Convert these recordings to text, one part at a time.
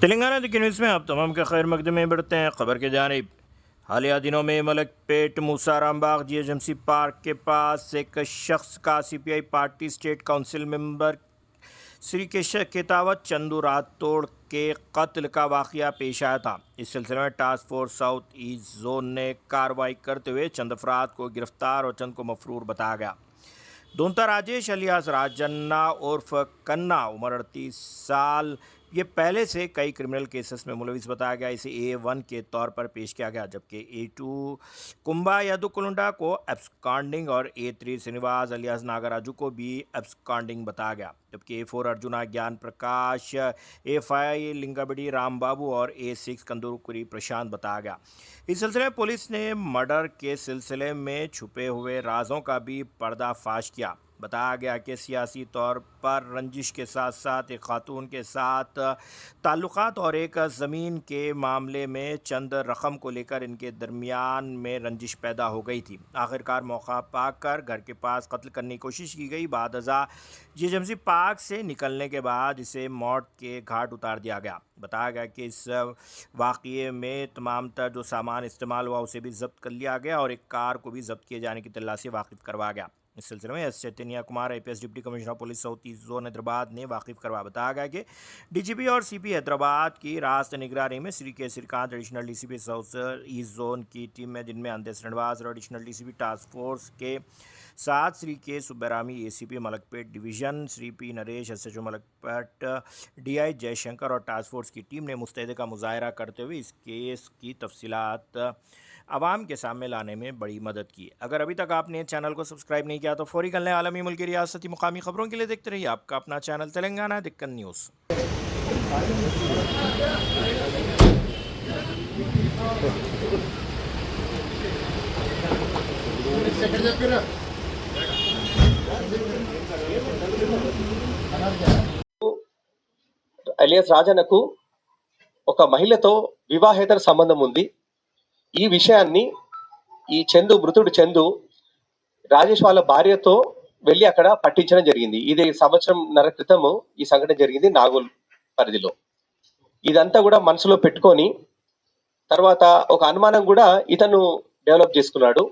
तेलंगाना के न्यूज़ में आप तमाम के खैर मकदम में बढ़ते हैं खबर के जानिब। हालिया दिनों में मलकपेट मूसाराम बाग जीएचएमसी पार्क के पास एक शख्स का CPI party state council member Shri Ketavath Chandu Rathod के कत्ल का वाक़या पेश आया था। इस सिलसिले में task force south east zone ने कार्रवाई करते हुए चंद अफराद को गिरफ्तार और चंद को मफरूर बताया गया। दोनता राजेश अलियास राजन्ना उर्फ कन्ना उम्र 38 साल, ये पहले से कई क्रिमिनल केसेस में मुलविस बताया गया। इसे A1 के तौर पर पेश किया गया, जबकि A2 कुंबा यादुकुलुंडा को एब्सकॉन्डिंग और A3 श्रीनिवास अलियास नागराजू को भी एब्सकॉन्डिंग बताया गया। जबकि A4 अर्जुना ज्ञान प्रकाश, A5 लिंगाबड़ी राम बाबू और A6 कंदूरकुरी प्रशांत बताया गया। इस सिलसिले में पुलिस ने मर्डर के सिलसिले में छुपे हुए राजों का भी पर्दाफाश किया। बताया गया कि सियासी तौर पर रंजिश के साथ साथ एक खातून के साथ ताल्लुकात और एक ज़मीन के मामले में चंद रकम को लेकर इनके दरमियान में रंजिश पैदा हो गई थी। आखिरकार मौका पाकर घर के पास कत्ल करने की कोशिश की गई। बाद अज़ा जीएचएमसी पार्क से निकलने के बाद इसे मौत के घाट उतार दिया गया। बताया गया कि इस वाक़ये में तमाम तर जो सामान इस्तेमाल हुआ उसे भी जब्त कर लिया गया और एक कार को भी जब्त किए जाने की तल्ला से वाकिफ़ करवाया गया। इस सिलसिले में S Chaitanya Kumar IPS deputy commissioner police south east zone Hyderabad ने वाकिफ़ करवा बताया गया कि DGP और CP हैदराबाद की रास्त निगरानी में Shri K Srikanth additional DCP south east zone की टीम में, जिनमें अंधे श्रीनिवास और एडिशनल DCP टास्क फोर्स के साथ श्री के सुब्बरामी ACP Malakpet division, Shri P Naresh SHO Malakpet DI Jaishankar और टास्क फोर्स की टीम ने मुस्तैदी का मुजाहरा करते हुए इस केस की तफसीलात आवाम के सामने लाने में बड़ी मदद की। अगर अभी तक आपने चैनल को सब्सक्राइब नहीं किया तो फौरी कर लें। आलमी मुल्की रियासती मुकामी खबरों के लिए देखते रहिए आपका अपना चैनल तेलंगाना दिक्कत न्यूज़। అలియాస్ రాజన్నకు ఒక మహిళతో వివాహేతర సంబంధం ఉంది. ఈ విషయాన్ని మృతుడు చందు రాజేష్ వాళ్ళ భార్యతో వెళ్ళి అక్కడ పట్టించడం జరిగింది. ఇది సంవత్సరంన్నర క్రితం ఈ సంఘటన జరిగింది నాగోల్ పరిధిలో. ఇదంతా కూడా మనసులో పెట్టుకొని తర్వాత ఒక అనుమానం కూడా ఇతను డెవలప్ చేసుకున్నాడు.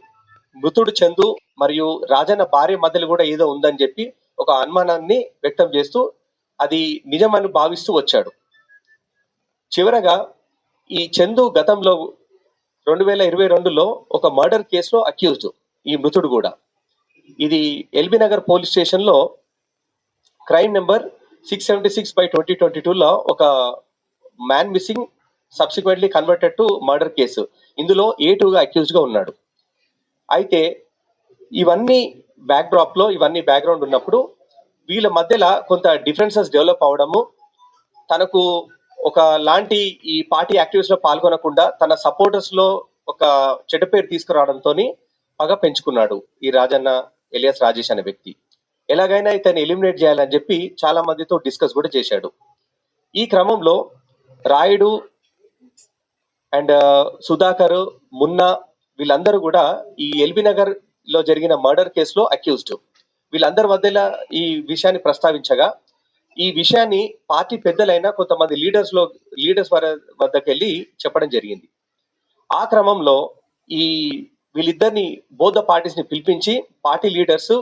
మృతుడు చందు మరియు రాజన్న భార్య మధ్యలో కూడా ఏదో ఉందని చెప్పి ఒక అనుమానాన్ని వ్యక్తం చేస్తూ అది నిజమని భావిస్తూ వచ్చాడు. చివరగా ఈ చందు గతంలో 2022లో ఒక మర్డర్ కేసులో అక్యూజ్డ్. ఈ మృతుడు కూడా ఇది ఎల్బీ నగర్ పోలీస్ స్టేషన్లో క్రైమ్ నెంబర్ 676/2022లో ఒక man missing subsequently converted to murder case. ఇందులో A2గా అక్యూజ్డ్గా ఉన్నాడు. అయితే ఇవన్నీ బ్యాక్డ్రాప్లో ఇవన్నీ బ్యాక్గ్రౌండ్ ఉన్నప్పుడు వీళ్ళ మధ్యలో కొంత డిఫరెన్సెస్ డెవలప్ అవడము, తనకు ఒక లాంటి ఈ పార్టీ యాక్టివిటీస్ లో పాల్గొనకుండా తన సపోర్టర్స్ లో ఒక చెడ్డ పేరు తీసుకురావడంతో పగ పెంచుకున్నాడు ఈ రాజన్న ఎలియాస్ రాజేష్ అనే వ్యక్తి. ఎలాగైనా ఇతన్ని ఎలిమినేట్ చేయాలని చెప్పి చాలా మందితో డిస్కస్ కూడా చేశాడు. ఈ క్రమంలో రాయుడు అండ్ సుధాకర్, మున్నా వీళ్ళందరూ కూడా ఈ ఎల్బీ నగర్ లో జరిగిన మర్డర్ కేసులో అక్యూజ్డ్. వీళ్ళందరి మధ్యలో ఈ విషయాన్ని ప్రస్తావించగా ఈ విషయాన్ని పార్టీ పెద్దలైన కొంతమంది లీడర్స్ వద్దకు వెళ్ళి చెప్పడం జరిగింది. ఆ క్రమంలో ఈ వీళ్ళిద్దరిని బోత్ పార్టీస్ ని పిలిపించి పార్టీ లీడర్స్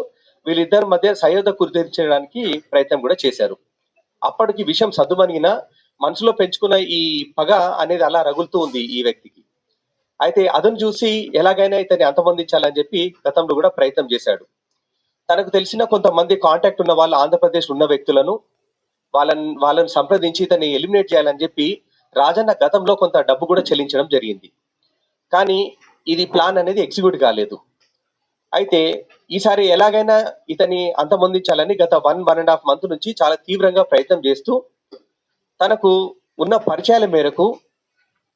వీళ్ళిద్దరి మధ్య సయోధ్య కుదిర్చడానికి ప్రయత్నం కూడా చేశారు. అప్పటికి విషయం సద్దుమణిగిన మనసులో పెంచుకున్న ఈ పగ అనేది అలా రగులుతూ ఉంది ఈ వ్యక్తికి. అయితే అదను చూసి ఎలాగైనా ఇతన్ని అంతమొందించాలని చెప్పి గతంలో కూడా ప్రయత్నం చేశాడు. తనకు తెలిసిన కొంతమంది కాంటాక్ట్ ఉన్న వాళ్ళు ఆంధ్రప్రదేశ్ ఉన్న వ్యక్తులను వాళ్ళని సంప్రదించి ఇతన్ని ఎలిమినేట్ చేయాలని చెప్పి రాజన్న గతంలో కొంత డబ్బు కూడా చెల్లించడం జరిగింది. కానీ ఇది ప్లాన్ అనేది ఎగ్జిక్యూట్ కాలేదు. అయితే ఈసారి ఎలాగైనా ఇతన్ని అంతమొందించాలని గత 1.5 month నుంచి చాలా తీవ్రంగా ప్రయత్నం చేస్తూ తనకు ఉన్న పరిచయాల మేరకు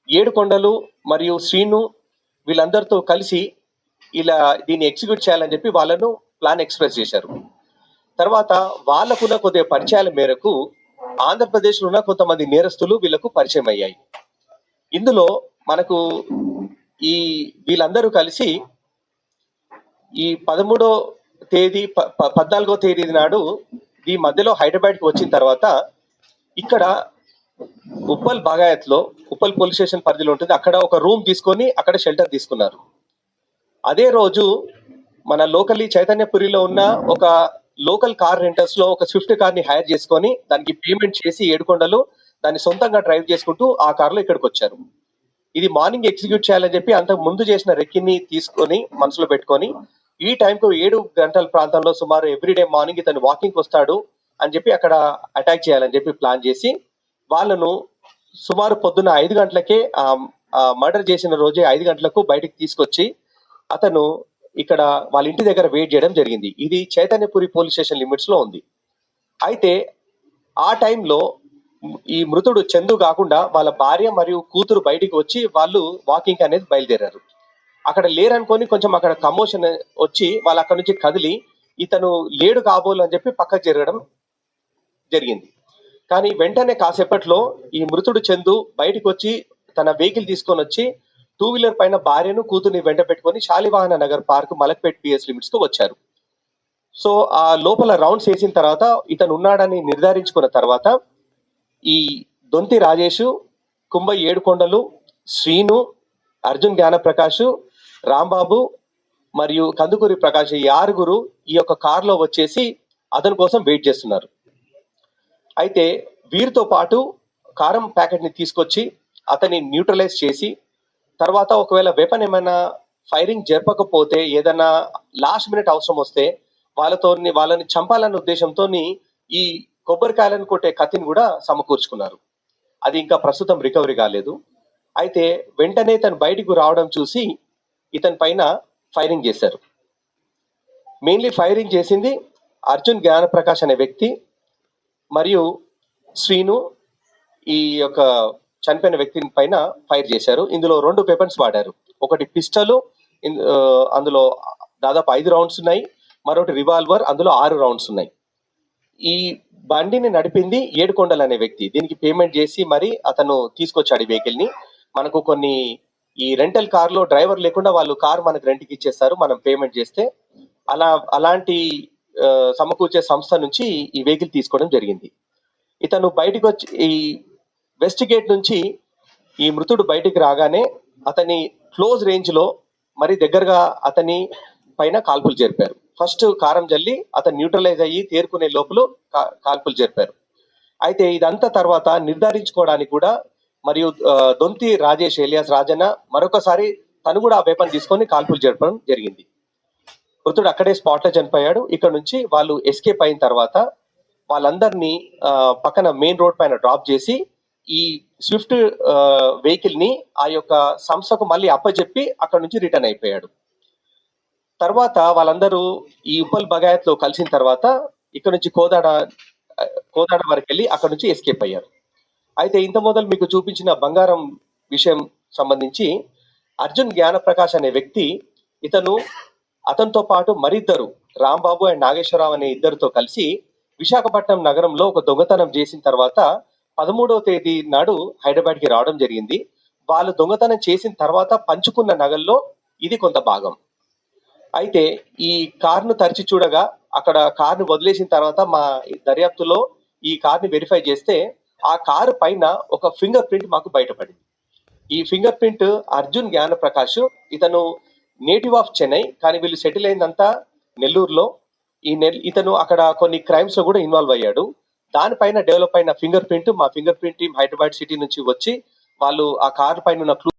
ఏడుకొండలు మరియు శ్రీను వీళ్ళందరితో కలిసి ఇలా దీన్ని ఎగ్జిక్యూట్ చేయాలని చెప్పి వాళ్ళను ప్లాన్ ఎక్స్ప్రెస్ చేశారు. తర్వాత వాళ్ళకున్న కొద్దిగా పరిచయాల మేరకు ఆంధ్రప్రదేశ్లో ఉన్న కొంతమంది నేరస్తులు వీళ్ళకు పరిచయం అయ్యాయి. ఇందులో మనకు వీళ్ళందరూ కలిసి ఈ 14వ తేదీ 14వ తేదీ నాడు ఈ మధ్యలో హైదరాబాద్కి వచ్చిన తర్వాత ఇక్కడ ఉప్పల్ బాగాయత్లో ఉప్పల్ పోలీస్ స్టేషన్ పరిధిలో ఉంటుంది. అక్కడ ఒక రూమ్ తీసుకొని అక్కడ షెల్టర్ తీసుకున్నారు. అదే రోజు మన లోకల్లీ చైతన్యపురిలో ఉన్న ఒక లోకల్ కార్ రెంటర్స్ లో ఒక స్విఫ్ట్ కార్ ని హైర్ చేసుకొని దానికి పేమెంట్ చేసి ఏడుకొండలు దాన్ని సొంతంగా డ్రైవ్ చేసుకుంటూ ఆ కార్లో ఇక్కడికి వచ్చారు. ఇది మార్నింగ్ ఎగ్జిక్యూట్ చేయాలని చెప్పి అంతకు ముందు చేసిన రెక్కిని తీసుకొని మనసులో పెట్టుకొని ఈ టైంకు 7 గంటల ప్రాంతంలో సుమారు ఎవ్రీడే మార్నింగ్ ఇతను వాకింగ్ వస్తాడు అని చెప్పి అక్కడ అటాక్ చేయాలని చెప్పి ప్లాన్ చేసి వాళ్ళను సుమారు పొద్దున్న 5 గంటలకే మర్డర్ చేసిన రోజే 5 గంటలకు బయటికి తీసుకొచ్చి అతను ఇక్కడ వాళ్ళ ఇంటి దగ్గర వెయిట్ చేయడం జరిగింది. ఇది చైతన్యపురి పోలీస్ స్టేషన్ లిమిట్స్ లో ఉంది. అయితే ఆ టైంలో ఈ మృతుడు చందు కాకుండా వాళ్ళ భార్య మరియు కూతురు బయటికి వచ్చి వాళ్ళు వాకింగ్ అనేది బయలుదేరారు. అక్కడ లేరనుకొని కొంచెం అక్కడ కమోషన్ వచ్చి వాళ్ళు అక్కడ నుంచి కదిలి ఇతను లేడు కాబోలు అని చెప్పి పక్కకు జరగడం జరిగింది. కానీ వెంటనే కాసేపట్లో ఈ మృతుడు చందు బయటకు వచ్చి తన వెహికల్ తీసుకొని వచ్చి 2 వీలర్ పైన భార్యను కూతుర్ని వెంట పెట్టుకొని Shalivahana Nagar park Malakpet PS limits కు వచ్చారు. సో ఆ లోపల రౌండ్స్ వేసిన తర్వాత ఇతను ఉన్నాడని నిర్ధారించుకున్న తర్వాత ఈ దొంతి రాజేషు, కుంభ ఏడుకొండలు, శ్రీను, అర్జున్ జ్ఞానప్రకాష్, రాంబాబు మరియు కందుకూరి ప్రకాష్ ఈ 6గురు ఈ యొక్క కార్లో వచ్చేసి అతని కోసం వెయిట్ చేస్తున్నారు. అయితే వీరితో పాటు కారం ప్యాకెట్ ని తీసుకొచ్చి అతన్ని న్యూట్రలైజ్ చేసి తర్వాత ఒకవేళ వెపన్ ఏమైనా ఫైరింగ్ జరపకపోతే ఏదైనా లాస్ట్ మినిట్ అవసరం వస్తే వాళ్ళని చంపాలన్న ఉద్దేశంతో ఈ కొబ్బరికాయలను కొట్టే కత్తిని కూడా సమకూర్చుకున్నారు. అది ఇంకా ప్రస్తుతం రికవరీ కాలేదు. అయితే వెంటనే తను బయటకు రావడం చూసి ఇతని పైన ఫైరింగ్ చేశారు. మెయిన్లీ ఫైరింగ్ చేసింది అర్జున్ జ్ఞానప్రకాష్ అనే వ్యక్తి మరియు శ్రీను ఈ యొక్క చనిపోయిన వ్యక్తి పైన ఫైర్ చేశారు. ఇందులో 2 వెపన్స్ వాడారు. ఒకటి పిస్టల్, అందులో దాదాపు 5 రౌండ్స్ ఉన్నాయి. మరొకటి రివాల్వర్, అందులో 6 రౌండ్స్ ఉన్నాయి. ఈ బండిని నడిపింది ఏడుకొండలు అనే వ్యక్తి. దీనికి పేమెంట్ చేసి మరి అతను తీసుకొచ్చాడు ఈ వెహికల్ ని. మనకు కొన్ని ఈ రెంటల్ కార్ లో డ్రైవర్ లేకుండా వాళ్ళు కార్ మనకు రెంట్కి ఇచ్చేస్తారు మనం పేమెంట్ చేస్తే. అలాంటి సమకూర్చే సంస్థ నుంచి ఈ వెహికల్ తీసుకోవడం జరిగింది. ఇతను బయటకు వచ్చి ఈ వెస్ట్ గేట్ నుంచి ఈ మృతుడు బయటికి రాగానే అతని క్లోజ్ రేంజ్ లో మరి దగ్గరగా అతని పైన కాల్పులు జరిపారు. ఫస్ట్ కారం జల్లి అతను న్యూట్రలైజ్ అయ్యి తేరుకునే లోపల కాల్పులు జరిపారు. అయితే ఇదంతా తర్వాత నిర్ధారించుకోవడానికి కూడా మరియు దొంతి రాజేష్ ఎలియాస్ రాజన్న మరొకసారి తను కూడా ఆ వెపన్ తీసుకొని కాల్పులు జరపడం జరిగింది. మృతుడు అక్కడే స్పాట్ లో చనిపోయాడు. ఇక్కడ నుంచి వాళ్ళు ఎస్కేప్ అయిన తర్వాత వాళ్ళందరినీ పక్కన మెయిన్ రోడ్ పైన డ్రాప్ చేసి ఈ స్విఫ్ట్ వెహికల్ ని ఆ యొక్క సంస్థకు మళ్ళీ అప్పచెప్పి అక్కడ నుంచి రిటర్న్ అయిపోయాడు. తర్వాత వాళ్ళందరూ ఈ ఉప్పల్ బగాయత్ లో కలిసిన తర్వాత ఇక్కడ నుంచి కోదాడ వరకు వెళ్ళి అక్కడ నుంచి ఎస్కేప్ అయ్యారు. అయితే ఇంత మొదలు మీకు చూపించిన బంగారం విషయం సంబంధించి అర్జున్ జ్ఞానప్రకాష్ అనే వ్యక్తి అతనితో పాటు మరిద్దరు రాంబాబు అండ్ నాగేశ్వరరావు అనే ఇద్దరితో కలిసి విశాఖపట్నం నగరంలో ఒక దొంగతనం చేసిన తర్వాత 13వ తేదీ నాడు హైదరాబాద్కి రావడం జరిగింది. వాళ్ళు దొంగతనం చేసిన తర్వాత పంచుకున్న నగల్లో ఇది కొంత భాగం. అయితే ఈ కార్ను తరిచి చూడగా అక్కడ కార్ను వదిలేసిన తర్వాత మా దర్యాప్తులో ఈ కార్ని వెరిఫై చేస్తే ఆ కారు పైన ఒక ఫింగర్ ప్రింట్ మాకు బయటపడింది. ఈ ఫింగర్ ప్రింట్ అర్జున్ జ్ఞానప్రకాష్, ఇతను నేటివ్ ఆఫ్ చెన్నై కానీ వీళ్ళు సెటిల్ అయిందంతా నెల్లూరులో. ఇతను అక్కడ కొన్ని క్రైమ్స్ లో కూడా ఇన్వాల్వ్ అయ్యాడు. దానిపైన డెవలప్ అయిన ఫింగర్ ప్రింట్ మా finger print team Hyderabad city నుంచి వచ్చి వాళ్ళు ఆ కారు పైన ఉన్న